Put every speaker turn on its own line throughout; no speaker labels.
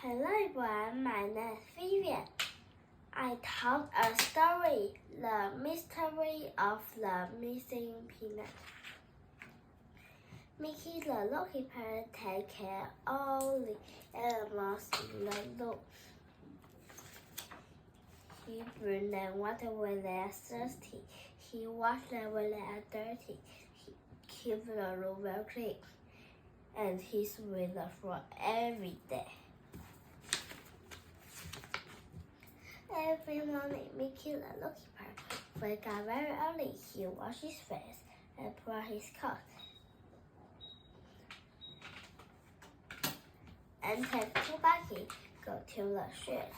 Hello everyone, my name is Vivian. I told a story, The Mystery of the Missing Peanut. Mickey the zookeeper takes care of all the animals in the zoo. He brings them water when they are thirsty. He washes them when they are dirty. He keeps the room well clean. And he sweeps the floor every day. Every morning, Mickey the zookeeper wakes up very early. He washes his face and puts on his coat and takes two buckets go to the shed.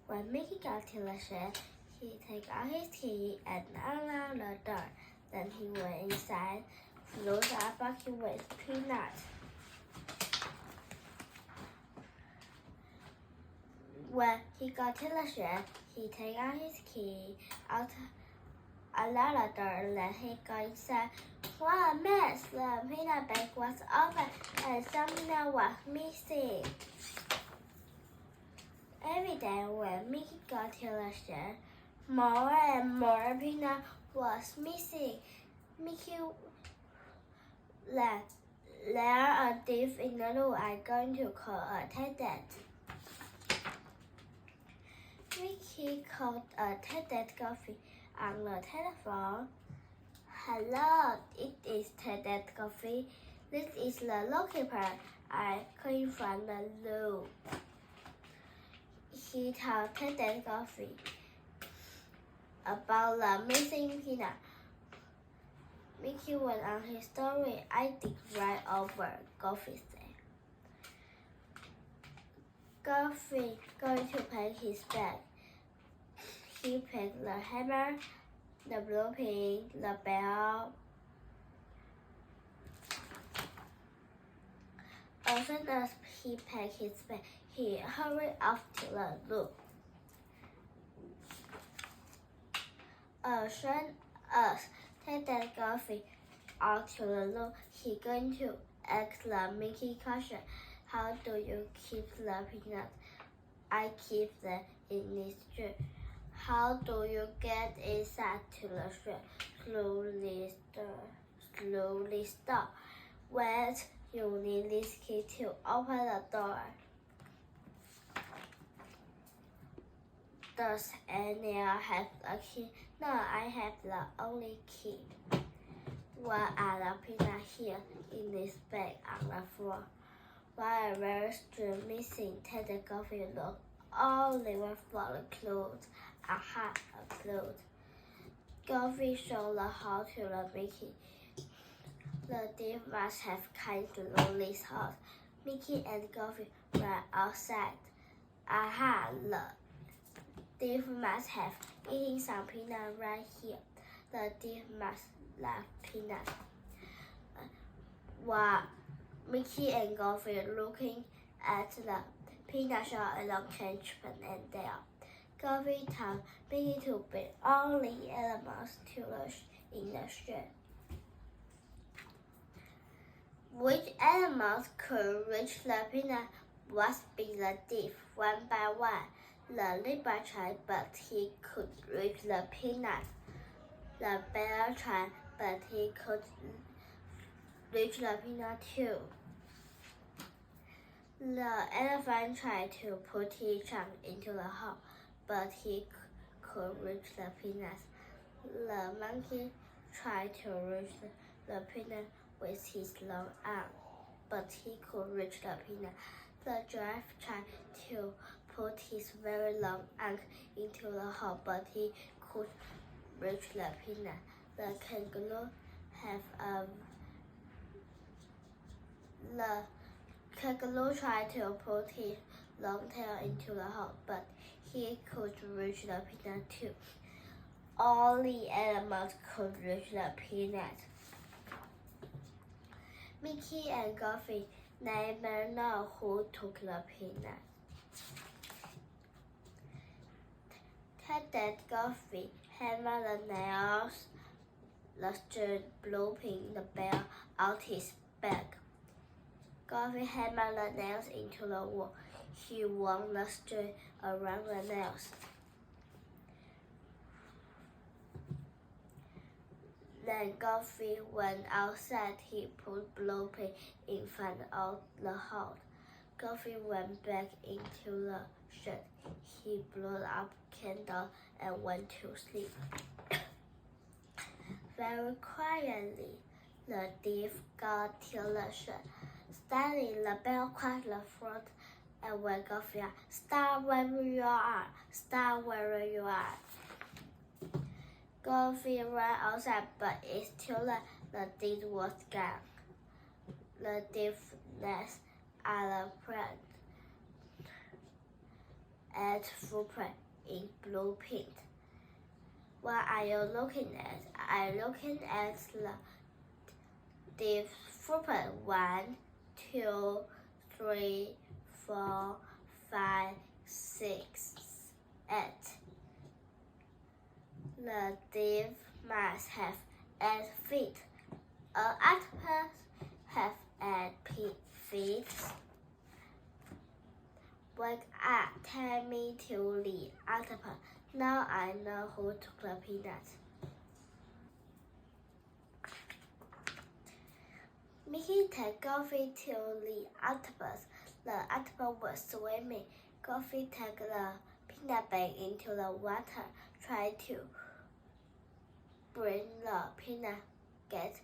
When Mickey got to the shed, he takes out his key and unlocked the door. Then he went inside, filled a bucket with peanuts. When he got to the shed, he took out his key, unlocked the door, then he got inside. What a mess! The peanut bag was open and something was missing. Every day when Mickey got to the shed, more and more peanut was missing. Mickey let a thief in the room. I'm going to call a attendant. Mickey called Attendant Coffee on the telephone. Hello, it is Attendant Coffee. This is the zookeeper. I came from the zoo. He told Attendant Coffee about the missing peanut. Mickey went on his story. I dig right over, Coffee said. Coffee going to pack his bag. He picked the hammer, the blue pin, the bell. As soon as he packed his bag, he hurried off to the zoo. As soon as Attendant Coffee out to the zoo, he going to ask the Mickey question. How do you keep the peanuts? I keep them in this jar. How do you get inside to the shed? Slowly stop. Wait, you need this key to open the door. Does anyone have a key? No, I have the only key. What are the peanuts here in this bag on the floor? Why a very strange missing Attendant Coffee looked all over for the clothes. Aha, a clothes. Coffee showed the hole to the Mickey. The thief must have come to this house. Mickey and Coffee were outside. Aha, the thief must have eaten some peanuts right here. The thief must love peanuts. While Mickey and Coffee looking at the peanut shop along Trenchman and Dale. Coffee told Mickey to bring all the animals in the shed. Which animals could reach the peanut must be the thief. One by one, the zebra tried, but he could reach the peanut. The bear tried, but he could reach the peanut too. The elephant tried to put his trunk into the hole, but he could reach the peanuts. The monkey tried to reach the peanut with his long arm, but he could reach the peanut. The giraffe tried to put his very long arm into the hole, but he could reach the peanut. The kangaroo tried to put his long tail into the hole, but he could reach the peanut too. All the animals could reach the peanut. Mickey and Coffee never know who took the peanut. Attendant Coffee hammered the nails, the string, blue pin, the bell out his bag. Goofy hammered the nails into the wall. He wound the string around the nails. Then Goofy went outside. He put Blue-Pig in front of the house. Goofy went back into the shed. He blew up candle and went to sleep. Very quietly, the thief got to the shed. Suddenly, the bell cracked the front and when Goofy asked, "Stop wherever you are! Stop wherever you are!" Goofy ran outside, but it's too late. The thief was gone. The thief next at the plant at footprint in blue paint. What are you looking at? I'm looking at the thief's footprint. 1, 2, 3, 4, 5, 6, 8. The thief must have 8 feet. An octopus has 8 feet. Wake up, tell me to the octopus. Now I know who took the peanut. Mickey took Goofy to the octopus. The octopus was swimming. Goofy took the peanut bag into the water, tried to bring the peanut get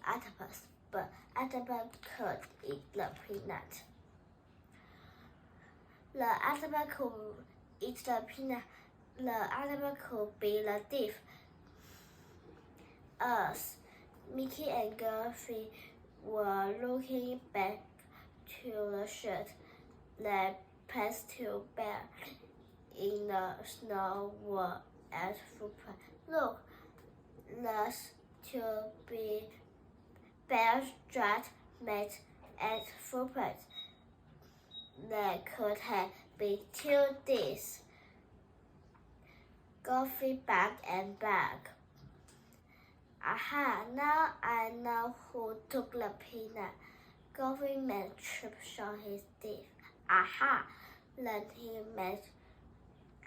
octopus, but octopus could eat the peanut. The octopus could eat the peanut. The octopus could be the thief. As Mickey and Goofy were looking back to the shed, they passed 2 bears in the snow were at footprint. Look, those 2 big bears just made at footprint. There could have been 2 thieves. Goofy back and back. Aha, now I know who took the peanut. Goofy made Chip show his teeth. Aha, then he made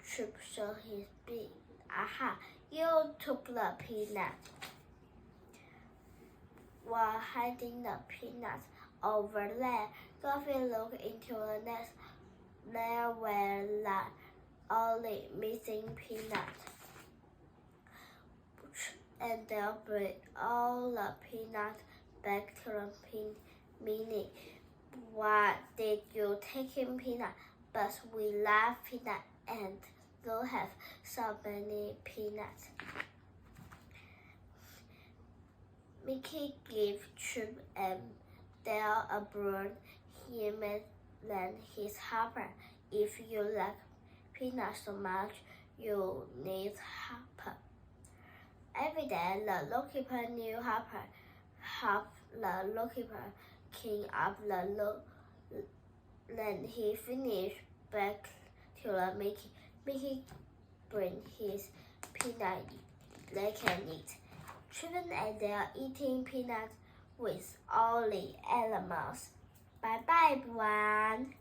Chip show his beak. Aha, you took the peanut. While hiding the peanuts over there, Goofy looked into the nest. There were the only missing peanuts. And they'll bring all the peanuts back to the Minnie. Why did you take him peanut? But we love peanut and don't have so many peanuts. Mickey gave Chip and Dale a broom. He made them his helper. If you like peanuts so much, you need helper. Every day, the zookeeper knew Hopper helped the zookeeper clean up the zoo. Then he finished back to the Mickey. Mickey bring his peanut they can eat. Children and they are eating peanuts with all the animals. Bye bye, everyone.